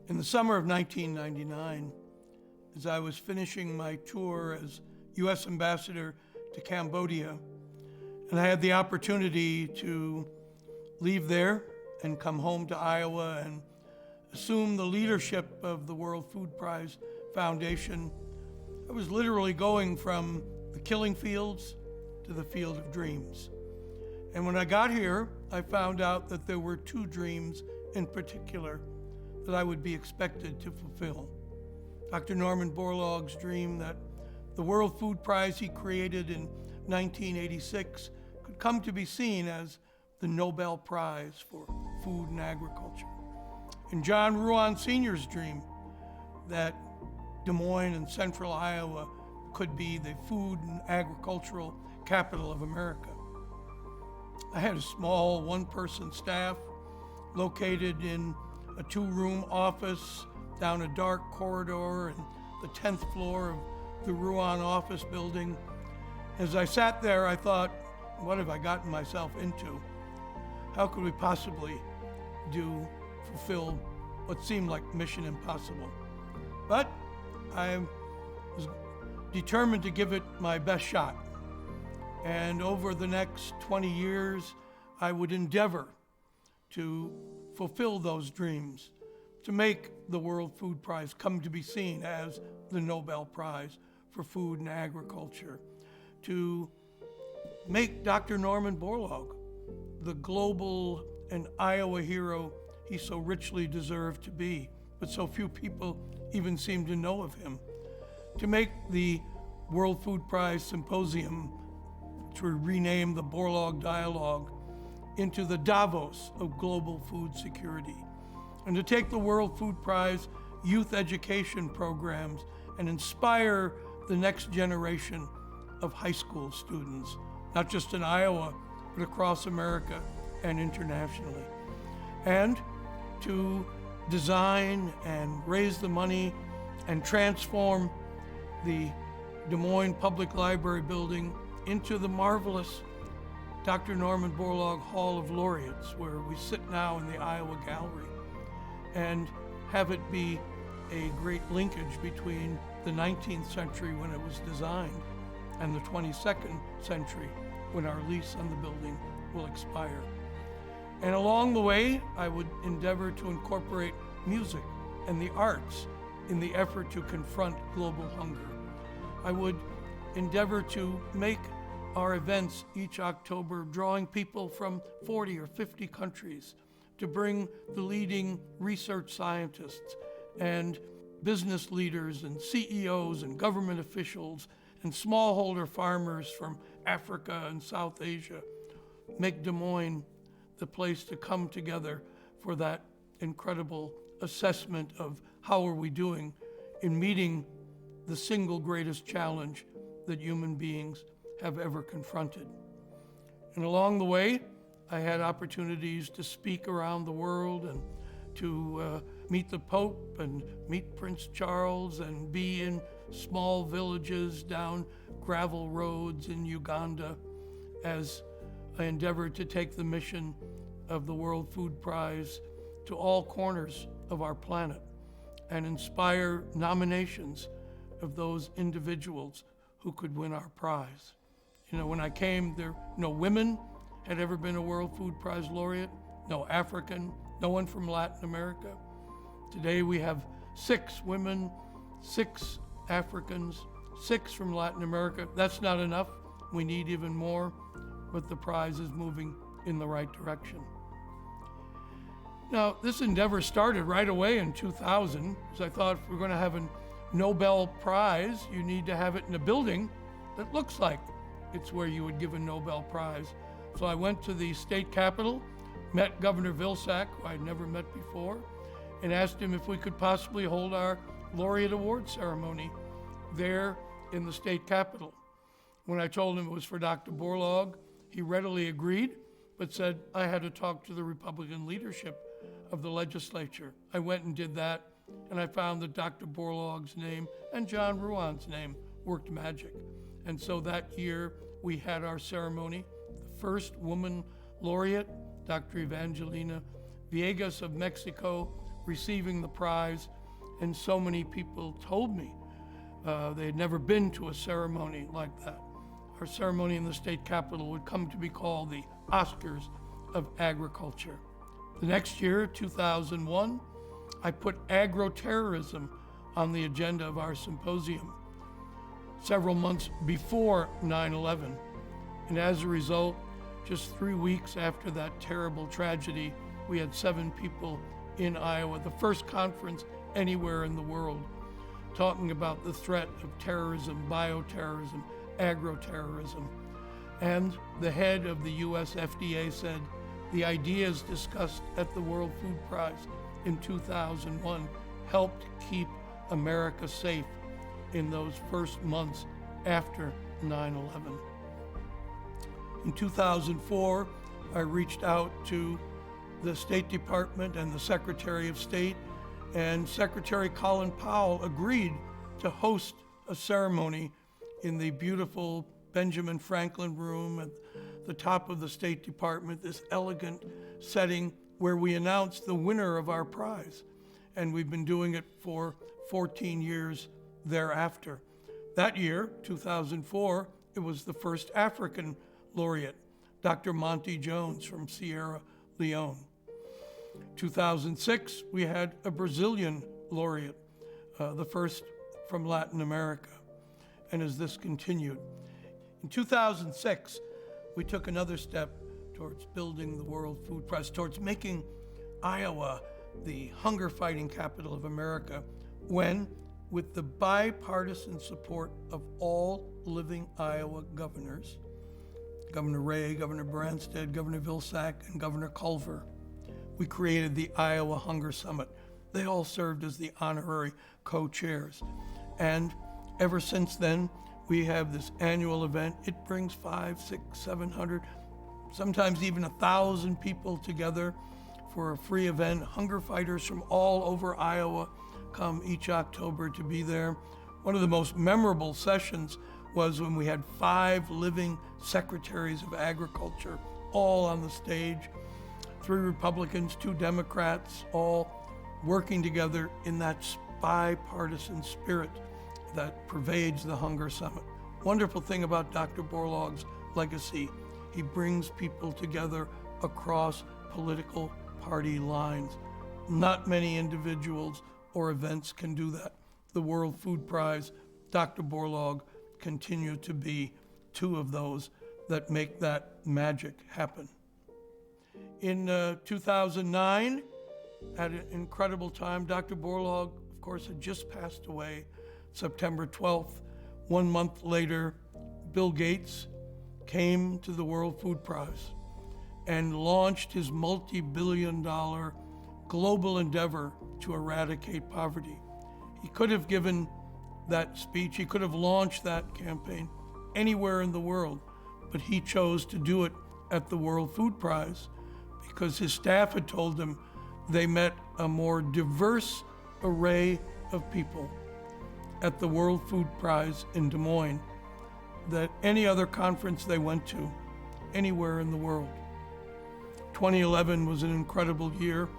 In the summer of 1999, as I was finishing my tour as U.S. Ambassador to Cambodia, and I had the opportunity to leave there and come home to Iowa and assume the leadership of the World Food Prize Foundation, I was literally going from the killing fields to the field of dreams. And when I got here, I found out that there were two dreams in particular that I would be expected to fulfill. Dr. Norman Borlaug's dream that the World Food Prize he created in 1986 could come to be seen as the Nobel Prize for Food and Agriculture. And John Ruan Sr.'s dream that Des Moines and Central Iowa could be the food and agricultural capital of America. I had a small one-person staff located in a two-room office down a dark corridor in the 10th floor of the Ruan office building. As I sat there, I thought, what have I gotten myself into? How could we possibly fulfill what seemed like mission impossible? But I was determined to give it my best shot. And over the next 20 years, I would endeavor to fulfill those dreams, to make the World Food Prize come to be seen as the Nobel Prize for Food and Agriculture, to make Dr. Norman Borlaug the global and Iowa hero he so richly deserved to be, but so few people even seem to know of him, to make the World Food Prize Symposium, which we renamed the Borlaug Dialogue, into the Davos of global food security, and to take the World Food Prize youth education programs and inspire the next generation of high school students, not just in Iowa, but across America and internationally. And to design and raise the money and transform the Des Moines Public Library building into the marvelous Dr. Norman Borlaug Hall of Laureates, where we sit now in the Iowa Gallery, and have it be a great linkage between the 19th century when it was designed and the 22nd century when our lease on the building will expire. And along the way, I would endeavor to incorporate music and the arts in the effort to confront global hunger. I would endeavor to make our events each October drawing people from 40 or 50 countries, to bring the leading research scientists and business leaders and CEOs and government officials and smallholder farmers from Africa and South Asia, make Des Moines the place to come together for that incredible assessment of how are we doing in meeting the single greatest challenge that human beings have ever confronted. And along the way, I had opportunities to speak around the world and to meet the Pope and meet Prince Charles and be in small villages down gravel roads in Uganda as I endeavored to take the mission of the World Food Prize to all corners of our planet and inspire nominations of those individuals who could win our prize. You know, when I came, no women had ever been a World Food Prize laureate, no African, no one from Latin America. Today we have 6 women, 6 Africans, 6 from Latin America. That's not enough. We need even more, but the prize is moving in the right direction. Now, this endeavor started right away in 2000, because I thought if we're going to have a Nobel Prize, you need to have it in a building that looks like it's where you would give a Nobel Prize. So I went to the state capitol, met Governor Vilsack, who I'd never met before, and asked him if we could possibly hold our Laureate Award ceremony there in the state capitol. When I told him it was for Dr. Borlaug, he readily agreed, but said I had to talk to the Republican leadership of the legislature. I went and did that, and I found that Dr. Borlaug's name and John Ruan's name worked magic. And so that year we had our ceremony. The first woman laureate, Dr. Evangelina Villegas of Mexico, receiving the prize, and so many people told me they had never been to a ceremony like that. Our ceremony in the state capitol would come to be called the Oscars of Agriculture. The next year, 2001, I put agro-terrorism on the agenda of our symposium several months before 9/11. And as a result, just 3 weeks after that terrible tragedy, we had 7 people in Iowa, the first conference anywhere in the world, talking about the threat of terrorism, bioterrorism, agro-terrorism. And the head of the US FDA said the ideas discussed at the World Food Prize in 2001 helped keep America safe in those first months after 9/11. In 2004, I reached out to the State Department and the Secretary of State, and Secretary Colin Powell agreed to host a ceremony in the beautiful Benjamin Franklin Room at the top of the State Department, this elegant setting where we announced the winner of our prize. And we've been doing it for 14 years thereafter. That year, 2004, it was the first African laureate, Dr. Monty Jones from Sierra Leone. 2006, we had a Brazilian laureate, the first from Latin America. And as this continued, in 2006, we took another step towards building the World Food Prize, towards making Iowa the hunger fighting capital of America, when, with the bipartisan support of all living Iowa governors, Governor Ray, Governor Branstad, Governor Vilsack, and Governor Culver, we created the Iowa Hunger Summit. They all served as the honorary co-chairs. And ever since then, we have this annual event. It brings 500, 600, 700, sometimes even 1,000 people together for a free event. Hunger fighters from all over Iowa come each October to be there. One of the most memorable sessions was when we had 5 living secretaries of agriculture all on the stage, 3 Republicans, 2 Democrats, all working together in that bipartisan spirit that pervades the Hunger Summit. Wonderful thing about Dr. Borlaug's legacy, he brings people together across political party lines. Not many individuals or events can do that. The World Food Prize, Dr. Borlaug, continue to be 2 of those that make that magic happen. In 2009, at an incredible time, Dr. Borlaug, of course, had just passed away September 12th. 1 month later, Bill Gates came to the World Food Prize and launched his multi-billion-dollar global endeavor to eradicate poverty. He could have given that speech, he could have launched that campaign anywhere in the world, but he chose to do it at the World Food Prize because his staff had told him they met a more diverse array of people at the World Food Prize in Des Moines than any other conference they went to anywhere in the world. 2011 was an incredible year.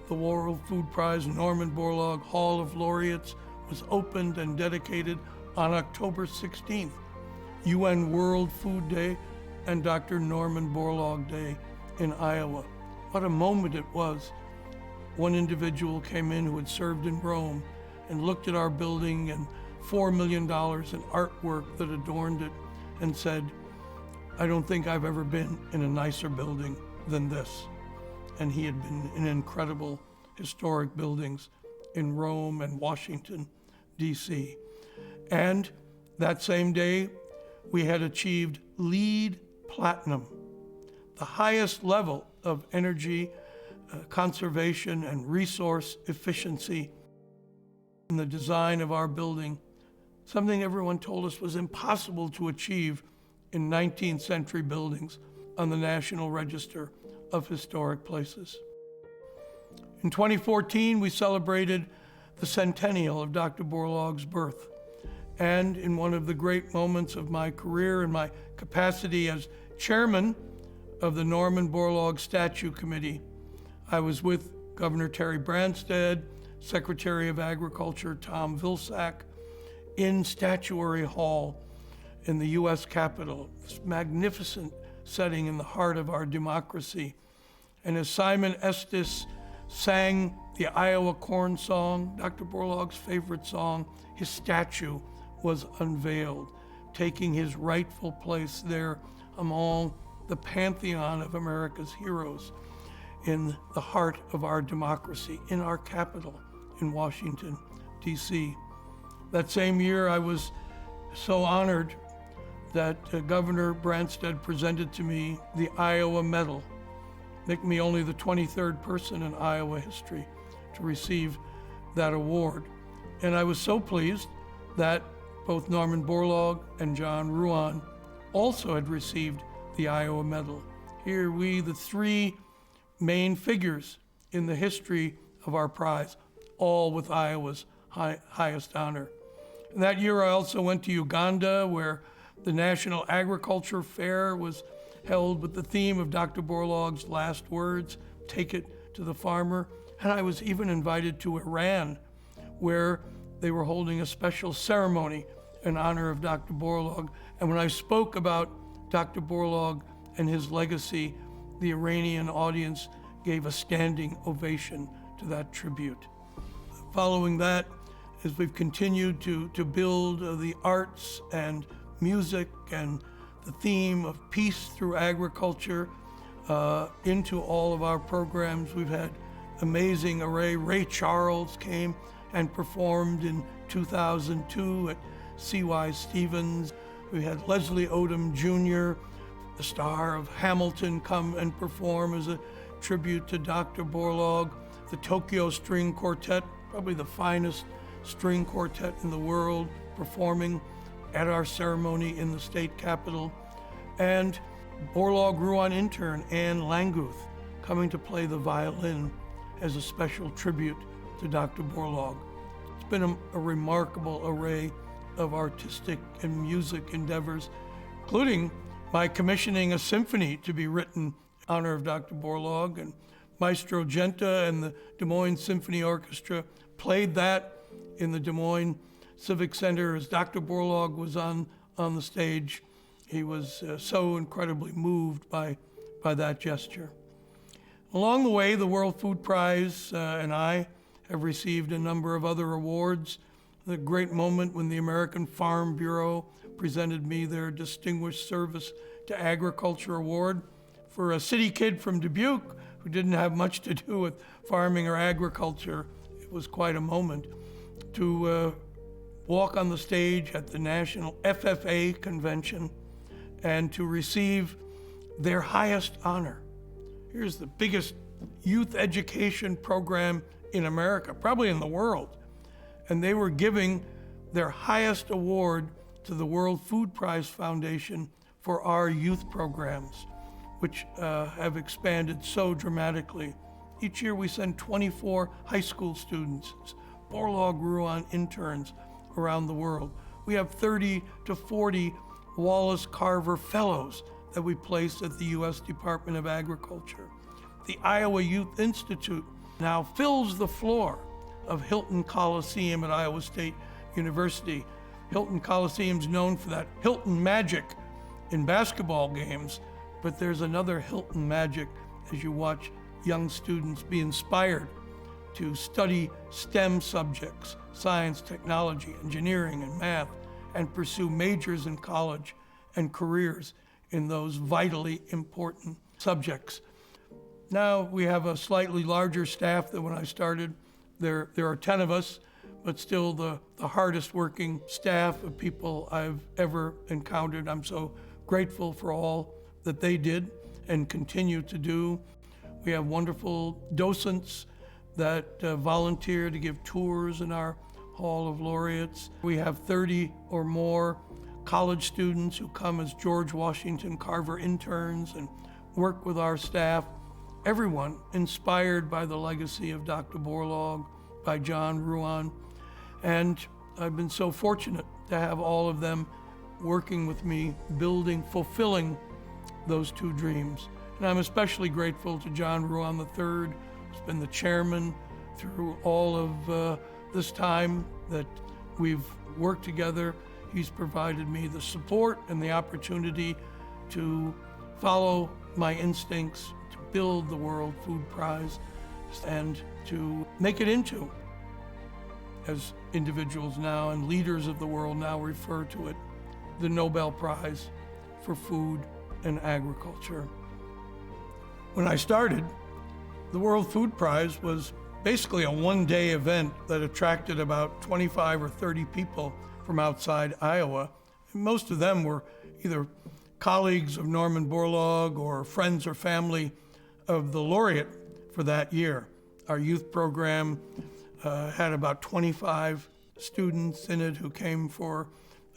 The World Food Prize Norman Borlaug Hall of Laureates was opened and dedicated on October 16th, UN World Food Day and Dr. Norman Borlaug Day in Iowa. What a moment it was. One individual came in who had served in Rome and looked at our building and $4 million in artwork that adorned it and said, "I don't think I've ever been in a nicer building than this." And he had been in incredible historic buildings in Rome and Washington, D.C. And that same day, we had achieved LEED Platinum, the highest level of energy conservation and resource efficiency in the design of our building, something everyone told us was impossible to achieve in 19th century buildings on the National Register of Historic Places. In 2014, we celebrated the centennial of Dr. Borlaug's birth. And in one of the great moments of my career and my capacity as chairman of the Norman Borlaug Statue Committee, I was with Governor Terry Branstad, Secretary of Agriculture Tom Vilsack, in Statuary Hall in the U.S. Capitol, this magnificent setting in the heart of our democracy. And as Simon Estes sang the Iowa Corn Song, Dr. Borlaug's favorite song, his statue was unveiled, taking his rightful place there among the pantheon of America's heroes in the heart of our democracy, in our capital, in Washington, D.C. That same year, I was so honored that Governor Branstad presented to me the Iowa Medal, making me only the 23rd person in Iowa history to receive that award. And I was so pleased that both Norman Borlaug and John Ruan also had received the Iowa Medal. Here we, the three main figures in the history of our prize, all with Iowa's highest honor. And that year I also went to Uganda, where the National Agriculture Fair was held with the theme of Dr. Borlaug's last words, "Take it to the farmer." And I was even invited to Iran, where they were holding a special ceremony in honor of Dr. Borlaug. And when I spoke about Dr. Borlaug and his legacy, the Iranian audience gave a standing ovation to that tribute. Following that, as we've continued to build the arts and music and the theme of peace through agriculture into all of our programs, we've had amazing array. Ray Charles came and performed in 2002 at C.Y. Stevens. We had Leslie Odom Jr., the star of Hamilton, come and perform as a tribute to Dr. Borlaug. The Tokyo String Quartet, probably the finest string quartet in the world, performing at our ceremony in the state capitol. And Borlaug Ruan intern Anne Languth coming to play the violin as a special tribute to Dr. Borlaug. It's been a remarkable array of artistic and music endeavors, including my commissioning a symphony to be written in honor of Dr. Borlaug, and Maestro Genta and the Des Moines Symphony Orchestra played that in the Des Moines Civic Center as Dr. Borlaug was on the stage. He was so incredibly moved by that gesture. Along the way, the World Food Prize and I have received a number of other awards. The great moment when the American Farm Bureau presented me their Distinguished Service to Agriculture Award. For a city kid from Dubuque who didn't have much to do with farming or agriculture, it was quite a moment to walk on the stage at the National FFA Convention and to receive their highest honor. Here's the biggest youth education program in America, probably in the world. And they were giving their highest award to the World Food Prize Foundation for our youth programs, which have expanded so dramatically. Each year we send 24 high school students, Borlaug Ruan interns around the world. We have 30 to 40 Wallace Carver Fellows that we place at the U.S. Department of Agriculture. The Iowa Youth Institute now fills the floor of Hilton Coliseum at Iowa State University. Hilton Coliseum's known for that Hilton magic in basketball games, but there's another Hilton magic as you watch young students be inspired to study STEM subjects, science, technology, engineering, and math, and pursue majors in college and careers in those vitally important subjects. Now we have a slightly larger staff than when I started. There are 10 of us, but still the hardest working staff of people I've ever encountered. I'm so grateful for all that they did and continue to do. We have wonderful docents that volunteer to give tours in our Hall of Laureates. We have 30 or more college students who come as George Washington Carver interns and work with our staff. Everyone inspired by the legacy of Dr. Borlaug, by John Ruan. And I've been so fortunate to have all of them working with me, building, fulfilling those two dreams. And I'm especially grateful to John Ruan III, who's been the chairman through all of this time that we've worked together. He's provided me the support and the opportunity to follow my instincts, to build the World Food Prize, and to make it into, as individuals now and leaders of the world now refer to it, the Nobel Prize for Food and Agriculture. When I started, the World Food Prize was basically a one-day event that attracted about 25 or 30 people from outside Iowa. And most of them were either colleagues of Norman Borlaug or friends or family of the Laureate for that year. Our youth program had about 25 students in it who came for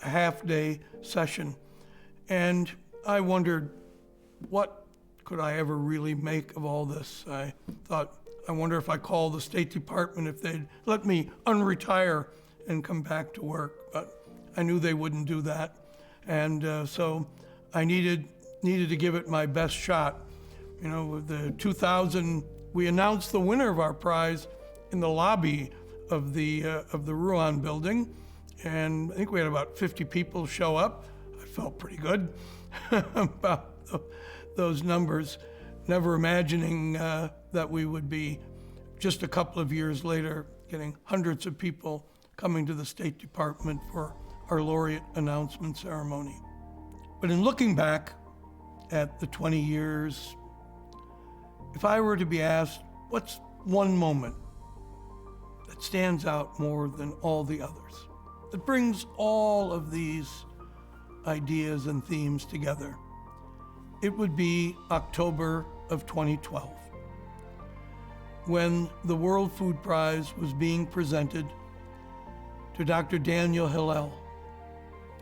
a half-day session. And I wondered, what could I ever really make of all this? I thought, I wonder if I call the State Department, if they'd let me unretire and come back to work. But I knew they wouldn't do that. And so I needed to give it my best shot. You know, with the 2000, we announced the winner of our prize in the lobby of the Rouen building. And I think we had about 50 people show up. I felt pretty good about those numbers, never imagining that we would be, just a couple of years later, getting hundreds of people coming to the State Department for our Laureate announcement ceremony. But in looking back at the 20 years, if I were to be asked, what's one moment that stands out more than all the others, that brings all of these ideas and themes together, it would be October of 2012, when the World Food Prize was being presented to Dr. Daniel Hillel,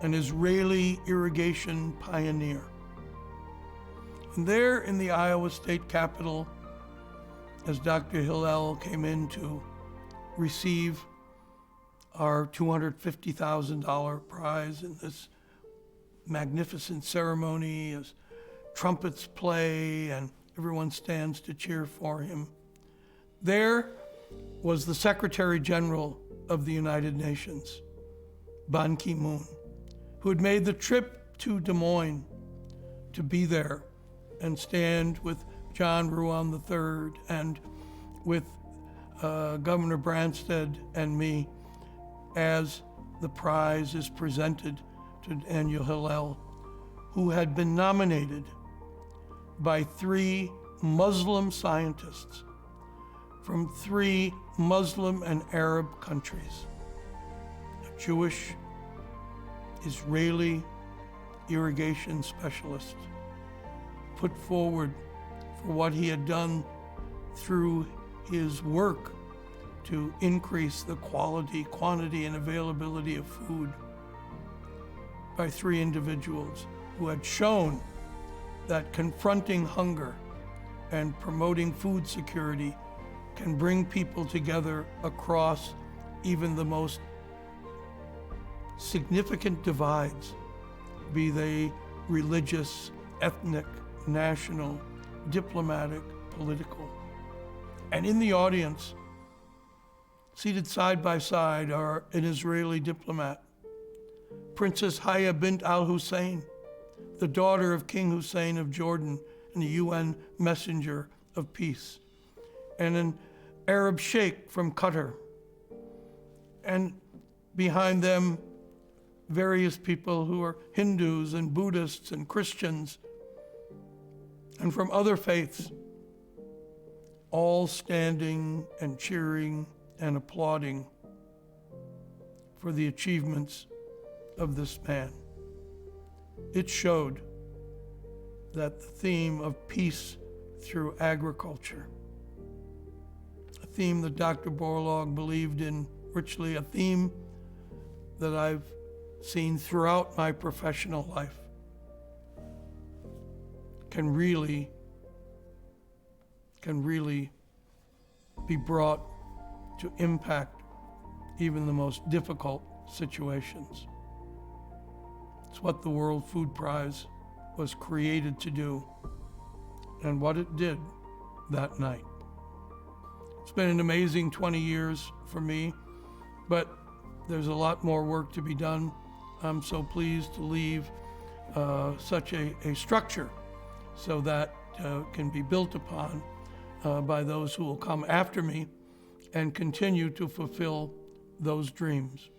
an Israeli irrigation pioneer. And there in the Iowa State Capitol, as Dr. Hillel came in to receive our $250,000 prize in this magnificent ceremony, as trumpets play and everyone stands to cheer for him, there was the Secretary General of the United Nations, Ban Ki-moon, who had made the trip to Des Moines to be there and stand with John Ruan III and with Governor Branstad and me as the prize is presented to Daniel Hillel, who had been nominated by 3 Muslim scientists from 3 Muslim and Arab countries, a Jewish, Israeli irrigation specialist, put forward for what he had done through his work to increase the quality, quantity, and availability of food, by 3 individuals who had shown that confronting hunger and promoting food security can bring people together across even the most significant divides, be they religious, ethnic, national, diplomatic, political. And in the audience, seated side by side, are an Israeli diplomat, Princess Haya bint al-Hussein, the daughter of King Hussein of Jordan and the UN messenger of peace, and an Arab sheikh from Qatar. And behind them, various people who are Hindus and Buddhists and Christians and from other faiths, all standing and cheering and applauding for the achievements of this man. It showed that the theme of peace through agriculture, a theme that Dr. Borlaug believed in richly, a theme that I've seen throughout my professional life, can really be brought to impact even the most difficult situations. It's what the World Food Prize was created to do and what it did that night. It's been an amazing 20 years for me, but there's a lot more work to be done. I'm so pleased to leave such a structure so that can be built upon by those who will come after me and continue to fulfill those dreams.